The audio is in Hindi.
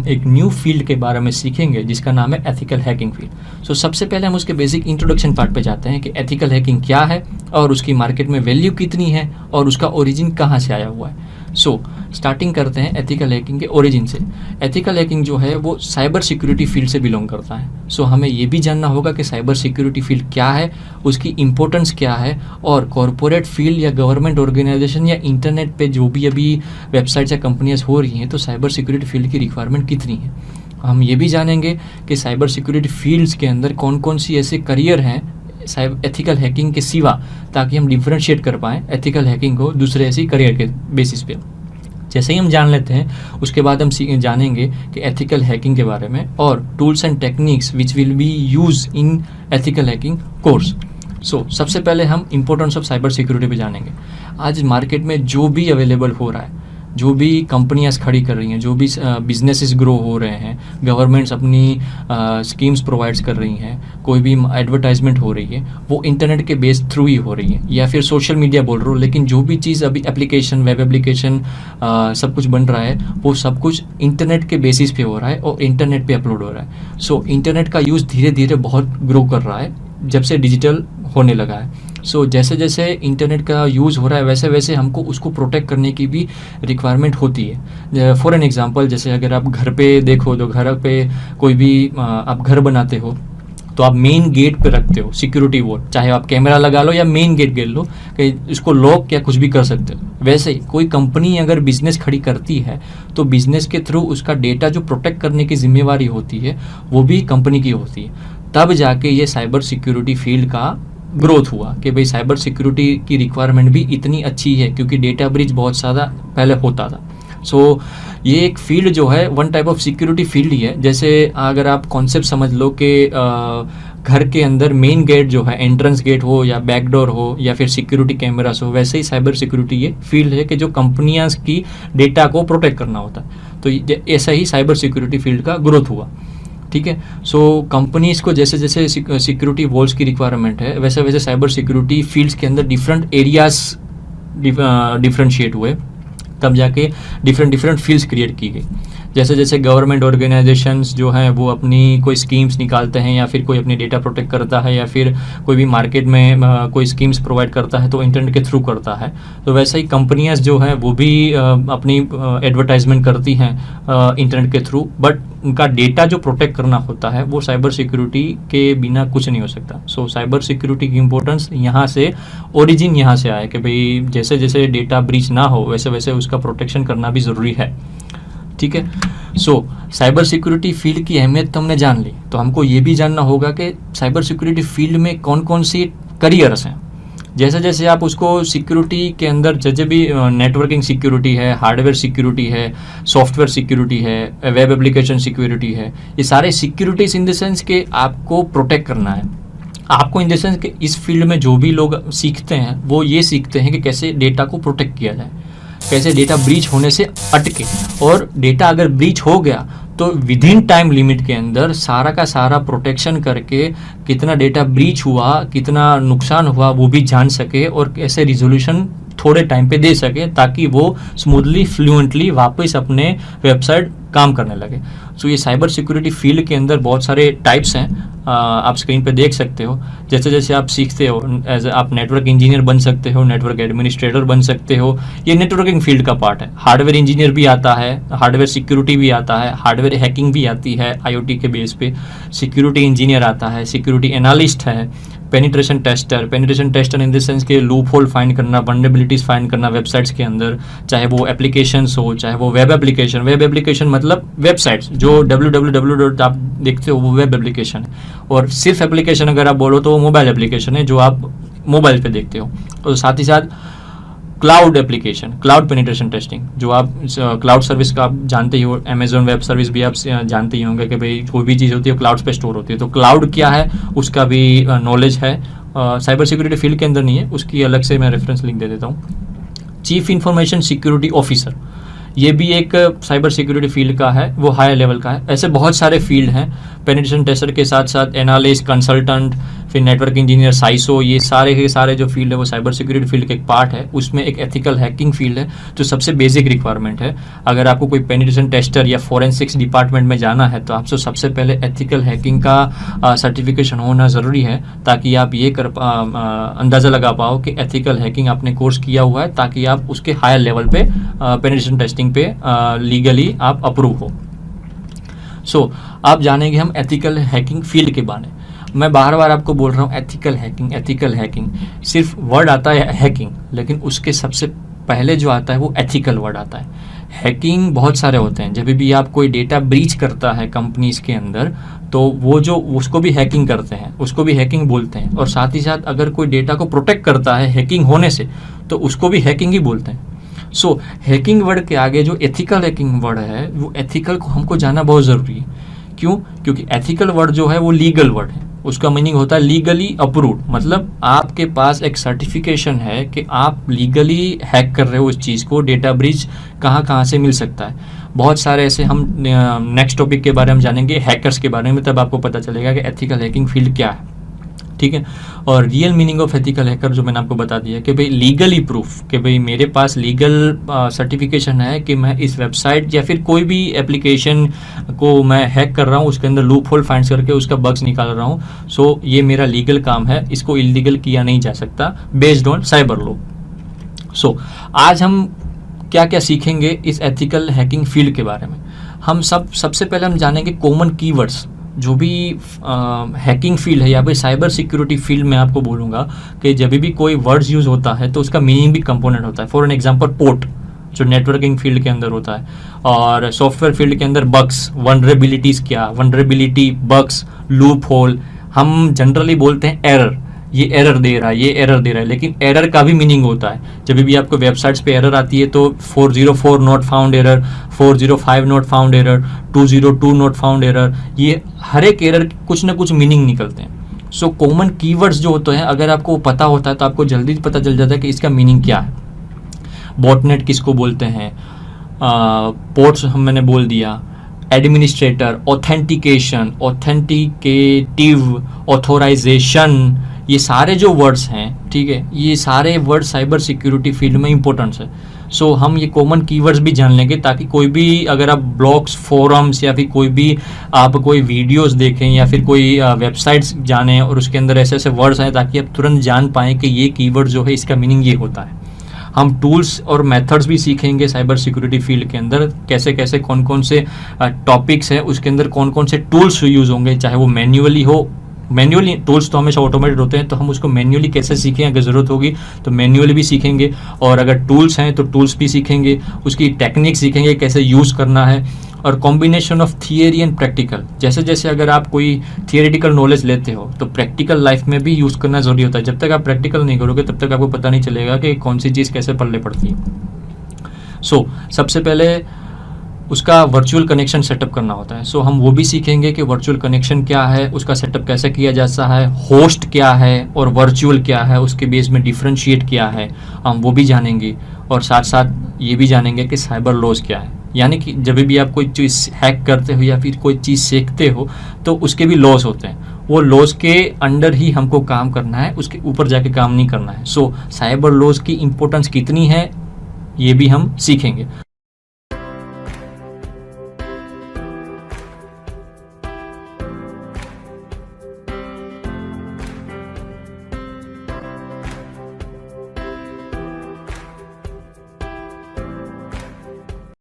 एक न्यू फील्ड के बारे में सीखेंगे जिसका नाम है एथिकल हैकिंग फील्ड। सो सबसे पहले हम उसके बेसिक इंट्रोडक्शन पार्ट पे जाते हैं कि एथिकल हैकिंग क्या है और उसकी मार्केट में वैल्यू कितनी है और उसका ओरिजिन कहाँ से आया हुआ है। सो स्टार्टिंग करते हैं एथिकल हैकिंग के ओरिजिन से। एथिकल हैकिंग जो है वो साइबर सिक्योरिटी फील्ड से बिलोंग करता है। सो हमें ये भी जानना होगा कि साइबर सिक्योरिटी फील्ड क्या है, उसकी इंपॉर्टेंस क्या है और कॉरपोरेट फील्ड या गवर्नमेंट ऑर्गेनाइजेशन या इंटरनेट पे जो भी अभी वेबसाइट्स या कंपनियां हो रही हैं तो साइबर सिक्योरिटी फील्ड की रिक्वायरमेंट कितनी है। हम ये भी जानेंगे कि साइबर सिक्योरिटी फील्ड्स के अंदर कौन कौन सी ऐसे करियर हैं एथिकल हैकिंग के सिवा, ताकि हम डिफरेंशिएट कर पाएँ एथिकल हैकिंग को दूसरे ऐसी करियर के बेसिस पे। जैसे ही हम जान लेते हैं उसके बाद हम जानेंगे कि एथिकल हैकिंग के बारे में और tools and techniques which will be use in ethical hacking course. So सबसे पहले हम इंपॉर्टेंस ऑफ साइबर सिक्योरिटी पे जानेंगे। आज मार्केट में जो भी अवेलेबल हो रहा है, जो भी कंपनियां खड़ी कर रही हैं, जो भी बिजनेसेस ग्रो हो रहे हैं, गवर्नमेंट्स अपनी स्कीम्स प्रोवाइड्स कर रही हैं, कोई भी एडवर्टाइजमेंट हो रही है वो इंटरनेट के बेस थ्रू ही हो रही है या फिर सोशल मीडिया बोल रहा हूँ, लेकिन जो भी चीज़ अभी एप्लीकेशन, वेब एप्लीकेशन सब कुछ बन रहा है वो सब कुछ इंटरनेट के बेसिस पे हो रहा है और इंटरनेट पे अपलोड हो रहा है। सो इंटरनेट का यूज़ धीरे धीरे बहुत ग्रो कर रहा है जब से डिजिटल होने लगा है। सो जैसे जैसे इंटरनेट का यूज़ हो रहा है वैसे वैसे हमको उसको प्रोटेक्ट करने की भी रिक्वायरमेंट होती है। फॉर एन एग्जांपल, जैसे अगर आप घर पे देखो तो घर पे कोई भी आप घर बनाते हो तो आप मेन गेट पे रखते हो सिक्योरिटी वॉल, चाहे आप कैमरा लगा लो या मेन गेट गिर लो कि इसको लॉक या कुछ भी कर सकते हो। वैसे ही कोई कंपनी अगर बिजनेस खड़ी करती है तो बिजनेस के थ्रू उसका डेटा जो प्रोटेक्ट करने की जिम्मेवारी होती है वो भी कंपनी की होती है। तब जाके ये साइबर सिक्योरिटी फील्ड का ग्रोथ हुआ कि भाई साइबर सिक्योरिटी की रिक्वायरमेंट भी इतनी अच्छी है क्योंकि डेटा ब्रीच बहुत ज़्यादा पहले होता था। सो ये एक फील्ड जो है one type of security field ही है। जैसे अगर आप कॉन्सेप्ट समझ लो कि घर के अंदर मेन गेट जो है, एंट्रेंस गेट हो या बैक डोर हो या फिर सिक्योरिटी कैमरास हो, वैसे ही साइबर सिक्योरिटी ये फील्ड है कि जो कंपनियां की डेटा को प्रोटेक्ट करना होता है। तो ऐसा ही साइबर सिक्योरिटी फील्ड का ग्रोथ हुआ। ठीक है। सो कंपनीज को जैसे जैसे सिक्योरिटी वॉल्स की रिक्वायरमेंट है वैसे वैसे साइबर सिक्योरिटी फील्ड्स के अंदर डिफरेंट एरियाज डिफरेंशिएट हुए, तब जाके डिफरेंट फील्ड्स क्रिएट की गई। जैसे जैसे गवर्नमेंट ऑर्गेनाइजेशंस जो हैं वो अपनी कोई स्कीम्स निकालते हैं या फिर कोई अपनी डेटा प्रोटेक्ट करता है या फिर कोई भी मार्केट में कोई स्कीम्स प्रोवाइड करता है तो इंटरनेट के थ्रू करता है, तो वैसे ही कंपनियां जो हैं वो भी अपनी एडवर्टाइजमेंट करती हैं इंटरनेट के थ्रू, बट उनका डेटा जो प्रोटेक्ट करना होता है वो साइबर सिक्योरिटी के बिना कुछ नहीं हो सकता। सो साइबर सिक्योरिटी की इंपॉर्टेंस यहाँ से, ओरिजिन यहाँ से आया कि भाई जैसे जैसे डेटा ब्रीच ना हो वैसे वैसे उसका प्रोटेक्शन करना भी ज़रूरी है। ठीक है। सो साइबर सिक्योरिटी फील्ड की अहमियत तो हमने जान ली, तो हमको ये भी जानना होगा कि साइबर सिक्योरिटी फील्ड में कौन कौन सी करियर्स हैं। जैसे जैसे आप उसको सिक्योरिटी के अंदर जैसे भी नेटवर्किंग सिक्योरिटी है, हार्डवेयर सिक्योरिटी है, सॉफ्टवेयर सिक्योरिटी है, वेब एप्लीकेशन सिक्योरिटी है, ये सारे सिक्योरिटीज इन द सेंस के आपको प्रोटेक्ट करना है। आपको इन द सेंस कि इस फील्ड में जो भी लोग सीखते हैं वो ये सीखते हैं कि कैसे डेटा को प्रोटेक्ट किया जाए, कैसे डेटा ब्रीच होने से अटके, और डेटा अगर ब्रीच हो गया तो विद इन टाइम लिमिट के अंदर सारा का सारा प्रोटेक्शन करके कितना डेटा ब्रीच हुआ, कितना नुकसान हुआ वो भी जान सके और कैसे रिजोल्यूशन थोड़े टाइम पे दे सके ताकि वो स्मूथली फ्लुएंटली वापस अपने वेबसाइट काम करने लगे। सो ये साइबर सिक्योरिटी फील्ड के अंदर बहुत सारे टाइप्स हैं, आप स्क्रीन पे देख सकते हो। जैसे जैसे आप सीखते हो एज आप नेटवर्क इंजीनियर बन सकते हो, नेटवर्क एडमिनिस्ट्रेटर बन सकते हो, ये नेटवर्किंग फील्ड का पार्ट है। हार्डवेयर इंजीनियर भी आता है, हार्डवेयर सिक्योरिटी भी आता है, हार्डवेयर हैकिंग भी आती है आईओटी के बेस पे, सिक्योरिटी इंजीनियर आता है, सिक्योरिटी एनालिस्ट है, penetration tester in the sense के लूप होल फाइंड करना, वल्नरेबिलिटीज फाइंड करना वेबसाइट्स के अंदर, चाहे वो एप्लीकेशंस हो चाहे वो वेब एप्लीकेशन मतलब वेबसाइट्स जो www आप देखते हो वो वेब एप्लीकेशन है, और सिर्फ एप्लीकेशन अगर आप बोलो तो वो मोबाइल एप्लीकेशन है जो आप मोबाइल पे देखते हो। और साथ ही साथ cloud application, cloud penetration testing, जो आप क्लाउड सर्विस का आप जानते ही हो, अमेजोन वेब सर्विस भी आप जानते ही होंगे कि भाई कोई भी चीज़ होती है क्लाउड पे स्टोर होती है, तो क्लाउड क्या है उसका भी नॉलेज है। साइबर सिक्योरिटी फील्ड के अंदर नहीं है, उसकी अलग से मैं रेफरेंस लिंक दे देता हूँ। चीफ इंफॉर्मेशन सिक्योरिटी ऑफिसर, ये भी एक साइबर सिक्योरिटी फील्ड का है, वो हाई लेवल का है। ऐसे बहुत सारे फील्ड हैं। पेनिट्रेशन टेस्टर के साथ साथ एनालिस्ट, कंसल्टेंट, फिर नेटवर्क इंजीनियर, साइसो, ये सारे के सारे जो फील्ड है वो साइबर सिक्योरिटी फील्ड का एक पार्ट है। उसमें एक एथिकल हैकिंग फील्ड है जो सबसे बेसिक रिक्वायरमेंट है। अगर आपको कोई पेनिट्रेशन टेस्टर या फोरेंसिक्स डिपार्टमेंट में जाना है तो आपसे सबसे पहले एथिकल हैकिंग का सर्टिफिकेशन होना ज़रूरी है, ताकि आप ये अंदाज़ा लगा पाओ कि एथिकल हैकिंग आपने कोर्स किया हुआ है, ताकि आप उसके हायर लेवल पे पेनिट्रेशन टेस्टिंग पे लीगली आप अप्रूव हो। सो आप जानेंगे हम एथिकल हैकिंग फील्ड के बारे में। मैं बार बार आपको बोल रहा हूँ एथिकल हैकिंग, सिर्फ वर्ड आता है हैकिंग, लेकिन उसके सबसे पहले जो आता है वो एथिकल वर्ड आता है। हैकिंग बहुत सारे होते हैं। जब भी आप कोई डेटा ब्रीच करता है कंपनीज के अंदर, तो वो जो उसको भी हैकिंग करते हैं, उसको भी हैकिंग बोलते हैं। और साथ ही साथ अगर कोई डेटा को प्रोटेक्ट करता है हैकिंग होने से, तो उसको भी हैकिंग ही बोलते हैं। सो हैकिंग वर्ड के आगे जो एथिकल हैकिंग वर्ड है, वो एथिकल को हमको जानना बहुत ज़रूरी है। क्यों? क्योंकि एथिकल वर्ड जो है वो लीगल वर्ड है। उसका मीनिंग होता है लीगली अप्रूव्ड, मतलब आपके पास एक सर्टिफिकेशन है कि आप लीगली हैक कर रहे हो उस चीज़ को। डेटा ब्रीच कहाँ से मिल सकता है, बहुत सारे ऐसे। हम नेक्स्ट टॉपिक के बारे में जानेंगे, हैकर्स के बारे में, तब आपको पता चलेगा कि एथिकल हैकिंग फील्ड क्या है। ठीक है। और real meaning of ethical hacker जो मैंने आपको बता दिया कि भाई लीगली प्रूफ, कि भाई मेरे पास लीगल सर्टिफिकेशन है कि मैं इस वेबसाइट या फिर कोई भी एप्लीकेशन को मैं हैक कर रहा हूँ, उसके अंदर लूप होल फाइंड करके उसका बग्स निकाल रहा हूँ। सो ये मेरा लीगल काम है, इसको इलीगल किया नहीं जा सकता बेस्ड ऑन साइबर लॉ। सो आज हम क्या क्या सीखेंगे इस एथिकल हैकिंग फील्ड के बारे में। हम सबसे पहले हम जानेंगे कॉमन कीवर्ड्स। जो भी हैकिंग फील्ड है या फिर साइबर सिक्योरिटी फील्ड में आपको बोलूँगा कि जब भी कोई वर्ड्स यूज़ होता है तो उसका मीनिंग भी कंपोनेंट होता है। फॉर एन एग्जांपल पोर्ट जो नेटवर्किंग फील्ड के अंदर होता है, और सॉफ्टवेयर फील्ड के अंदर बग्स, वनरेबिलिटीज़ क्या, वनरेबिलिटी, बग्स, लूप होल। हम जनरली बोलते हैं एरर, ये एरर दे रहा है, ये एरर दे रहा है, लेकिन एरर का भी मीनिंग होता है। जब भी आपको वेबसाइट्स पे एरर आती है तो 404 not found error, 405 not found error, 202 not found error, ये हर एक एरर कुछ ना कुछ मीनिंग निकलते हैं। सो कॉमन कीवर्ड्स जो होते हैं, अगर आपको पता होता है तो आपको जल्दी पता चल जाता है कि इसका मीनिंग क्या है। बॉटनेट किसको बोलते हैं, पोर्ट्स मैंने बोल दिया, एडमिनिस्ट्रेटर, ऑथेंटिकेशन, ऑथेंटिकेटिव, ऑथोराइजेशन, ये सारे जो वर्ड्स हैं, ठीक है, ये सारे वर्ड साइबर सिक्योरिटी फील्ड में इंपॉर्टेंस है। सो हम ये कॉमन कीवर्ड्स भी जान लेंगे, ताकि कोई भी अगर आप ब्लॉग्स, फोरम्स या फिर कोई भी आप कोई वीडियोस देखें या फिर कोई वेबसाइट्स जानें और उसके अंदर ऐसे ऐसे वर्ड्स आए, ताकि आप तुरंत जान पाएँ कि ये कीवर्ड जो है इसका मीनिंग ये होता है। हम टूल्स और मेथड्स भी सीखेंगे साइबर सिक्योरिटी फील्ड के अंदर, कैसे कैसे कौन कौन से टॉपिक्स हैं, उसके अंदर कौन कौन से टूल्स यूज़ होंगे, चाहे वो मैन्युअली हो। मैन्युअली टूल्स तो हमेशा ऑटोमेटेड होते हैं, तो हम उसको मैन्युअली कैसे सीखें, अगर ज़रूरत होगी तो मैन्युअली भी सीखेंगे। और अगर टूल्स हैं तो टूल्स भी सीखेंगे, उसकी टेक्निक सीखेंगे कैसे यूज़ करना है। और combination of theory and practical, जैसे जैसे अगर आप कोई थियरेटिकल नॉलेज लेते हो तो प्रैक्टिकल लाइफ में भी यूज़ करना ज़रूरी होता है। जब तक आप प्रैक्टिकल नहीं करोगे तब तक आपको पता नहीं चलेगा कि कौन सी चीज़ कैसे पल्ले पड़ती है। सो सबसे पहले उसका वर्चुअल कनेक्शन सेटअप करना होता है। सो हम वो भी सीखेंगे कि वर्चुअल कनेक्शन क्या है, उसका सेटअप कैसे किया जाता है, होस्ट क्या है और वर्चुअल क्या है, उसके बेस में डिफरेंशिएट क्या है, हम वो भी जानेंगे। और साथ साथ ये भी जानेंगे कि साइबर लॉज क्या है, यानी कि जब भी आप कोई चीज़ हैक करते हो या फिर कोई चीज़ सीखते हो तो उसके भी लॉज होते हैं। वो लॉज के अंडर ही हमको काम करना है, उसके ऊपर जाके काम नहीं करना है। सो साइबर लॉज की इम्पोर्टेंस कितनी है ये भी हम सीखेंगे।